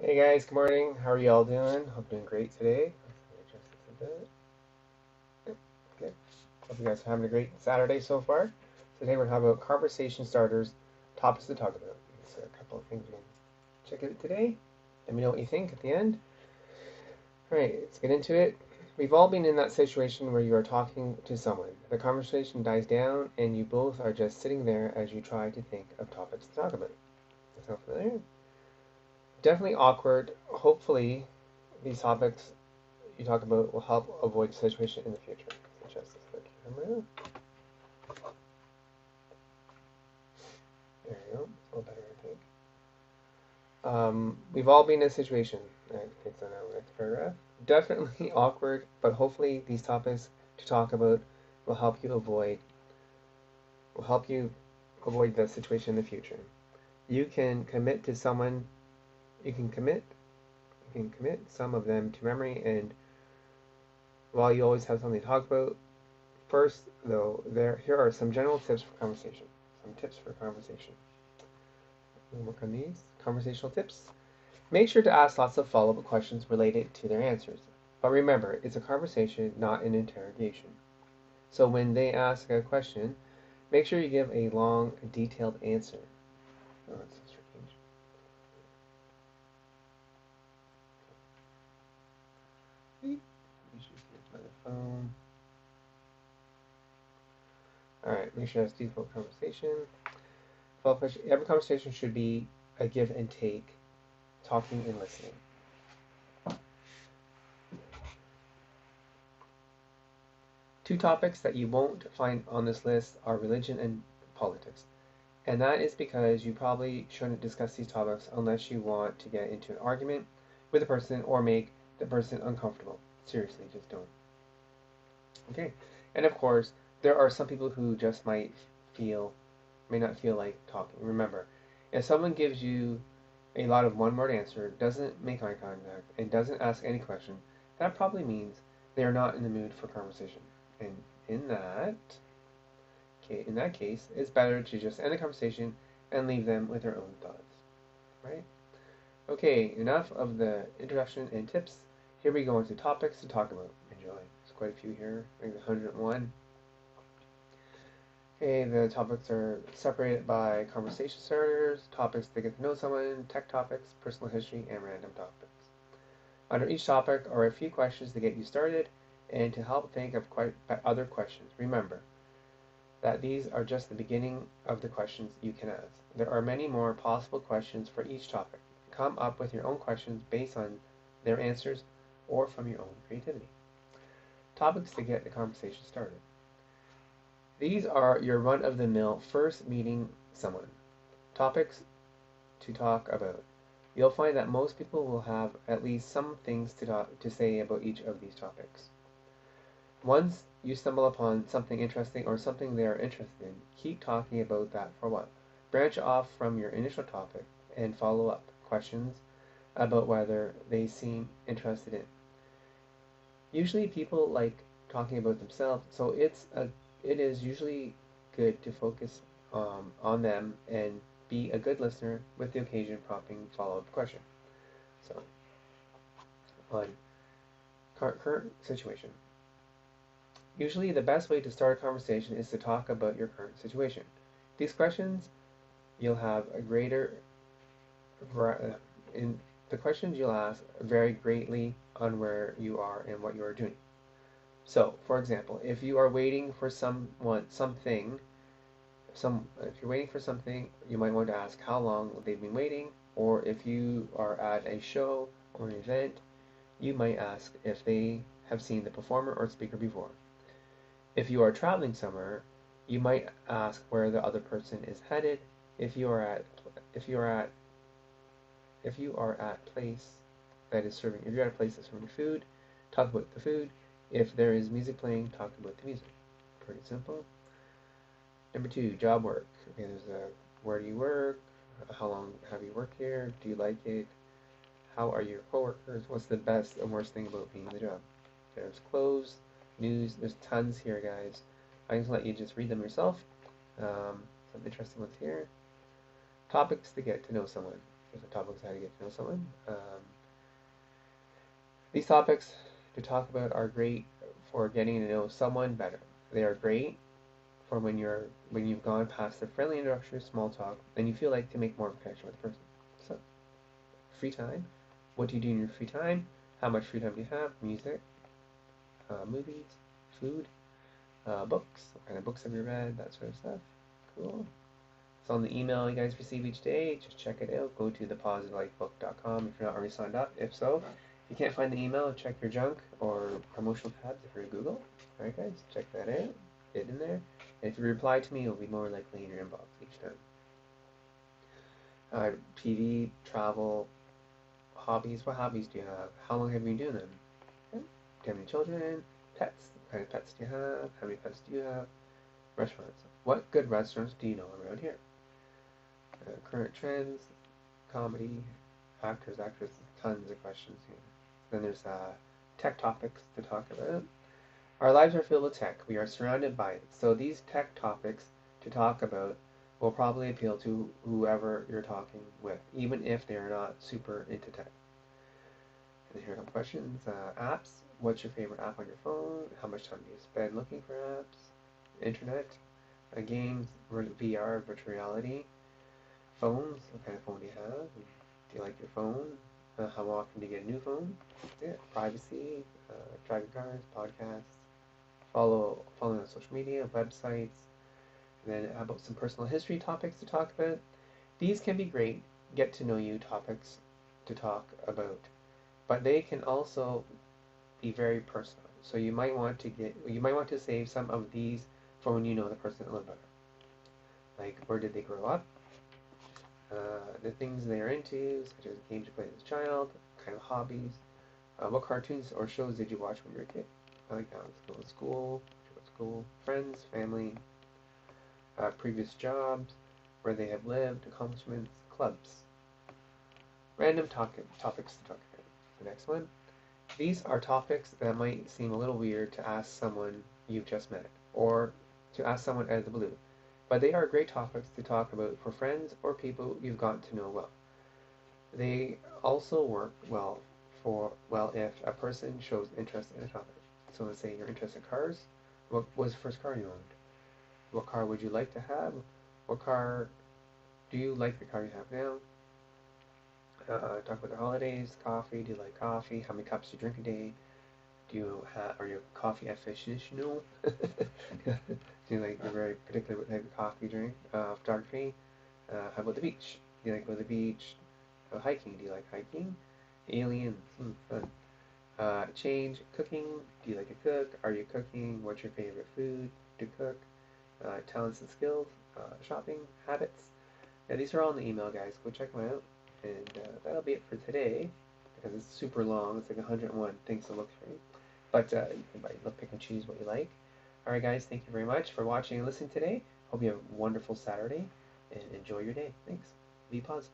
Hey guys, good morning. How are you all doing? Hope you're doing great today. Let me adjust this a bit. Yep, good. Hope you guys are having a great Saturday so far. Today we're going to talk about conversation starters, topics to talk about. So a couple of things we can check out today. Let me know what you think at the end. All right, let's get into it. We've all been in that situation where you are talking to someone. The conversation dies down and you both are just sitting there as you try to think of topics to talk about. Sound familiar? Definitely awkward. Hopefully, these topics you talk about will help avoid the situation in the future. Adjust this quick camera. There you go. It's a little better, I think. We've all been in a situation. It's on our next paragraph. Definitely awkward, but hopefully these topics to talk about will help you avoid the situation in the future. You can commit to someone. You can commit. You can commit some of them to memory, and while you always have something to talk about, first, though, here are some general tips for conversation. Some tips for conversation. We'll work on these conversational tips. Make sure to ask lots of follow-up questions related to their answers. But remember, it's a conversation, not an interrogation. So when they ask a question, make sure you give a long, detailed answer. Oh, that's so strange. My phone. Alright, make sure that's default conversation. Every conversation should be a give and take, talking and listening. Two topics that you won't find on this list are religion and politics. And that is because you probably shouldn't discuss these topics unless you want to get into an argument with a person or make the person uncomfortable. Seriously, just don't. Okay. And of course, there are some people who just may not feel like talking. Remember, if someone gives you a lot of one word answer, doesn't make eye contact, and doesn't ask any question, that probably means they are not in the mood for conversation. And in that case, it's better to just end the conversation and leave them with their own thoughts, right? Okay, enough of the introduction and tips. Here we go into topics to talk about. Enjoy. There's quite a few here. I think 101. Okay, the topics are separated by conversation starters, topics to get to know someone, tech topics, personal history, and random topics. Under each topic are a few questions to get you started and to help think of other questions. Remember that these are just the beginning of the questions you can ask. There are many more possible questions for each topic. Come up with your own questions based on their answers or from your own creativity. Topics to get the conversation started. These are your run-of-the-mill first meeting someone. Topics to talk about. You'll find that most people will have at least some things to say about each of these topics. Once you stumble upon something interesting or something they are interested in, keep talking about that for a while. Branch off from your initial topic and follow up questions about whether they seem interested in. Usually people like talking about themselves, so it is usually good to focus on them and be a good listener with the occasion prompting follow-up question. So, on current situation. Usually the best way to start a conversation is to talk about your current situation. These questions you'll have a greater in the questions you'll ask vary greatly on where you are and what you are doing. So, for example, if you are waiting for if you're waiting for something, you might want to ask how long they've been waiting, or if you are at a show or an event, you might ask if they have seen the performer or speaker before. If you are traveling somewhere, you might ask where the other person is headed. If you are at place that is serving if you're at a place that's serving food, talk about the food. If there is music playing, talk about the music. Pretty simple. Number 2, job work. Okay, there's where do you work? How long have you worked here? Do you like it? How are your coworkers? What's the best and worst thing about being in the job? There's clothes, news. There's tons here, guys. I'm just let you just read them yourself. Some interesting ones here. Topics to get to know someone. Different topics how to get to know someone. These topics to talk about are great for getting to know someone better. They are great for when you've gone past the friendly introduction, small talk, and you feel like to make more of a connection with the person. So, free time. What do you do in your free time? How much free time do you have? Music, movies, food, books. What kind of books have you read? That sort of stuff. Cool. It's on the email you guys receive each day. Just check it out. Go to thepositivelife.book.com if you're not already signed up. If so, if you can't find the email, check your junk or promotional tabs if you're in Google. Alright guys, check that out. Get in there. And if you reply to me, it'll be more likely in your inbox each time. TV, travel, hobbies. What hobbies do you have? How long have you been doing them? Okay. Do you have any children? Pets. What kind of pets do you have? How many pets do you have? Restaurants. What good restaurants do you know around here? Current trends, comedy, actors, actresses, tons of questions here. Then there's tech topics to talk about. Our lives are filled with tech. We are surrounded by it. So these tech topics to talk about will probably appeal to whoever you're talking with, even if they're not super into tech. And here are some questions. Apps. What's your favorite app on your phone? How much time do you spend looking for apps? Internet. Games, VR, virtual reality. Phones. What kind of phone do you have? Do you like your phone? How often do you get a new phone? Yeah. Privacy. Driving cars. Podcasts. Following on social media, websites. And then how about some personal history topics to talk about? These can be great get to know you topics to talk about, but they can also be very personal. So you might want to save some of these for when you know the person a little better. Like, where did they grow up? The things they are into, such as games you played as a child, kind of hobbies. What cartoons or shows did you watch when you were a kid? I like that. School, friends, family, previous jobs, where they have lived, accomplishments, clubs. Random topics to talk about. The next one. These are topics that might seem a little weird to ask someone you've just met, or to ask someone out of the blue, but they are great topics to talk about for friends or people you've gotten to know well. They also work well if a person shows interest in a topic. So let's say you're interested in cars. What was the first car you owned? What car would you like to have? What car do you like the car you have now? Talk about the holidays, coffee. Do you like coffee? How many cups do you drink a day? Are you a coffee aficionado? Do you like a very particular type of coffee you drink? Photography. How about the beach? Do you like to go to the beach? Hiking. Do you like hiking? Aliens. Fun. Change. Cooking. Do you like to cook? Are you cooking? What's your favorite food to cook? Talents and skills. Shopping. Habits. Now these are all in the email, guys. Go check them out. And that'll be it for today, because it's super long. It's like 101 things to look through. But you can pick and choose what you like. Alright guys, thank you very much for watching and listening today. Hope you have a wonderful Saturday, and enjoy your day. Thanks. Be positive.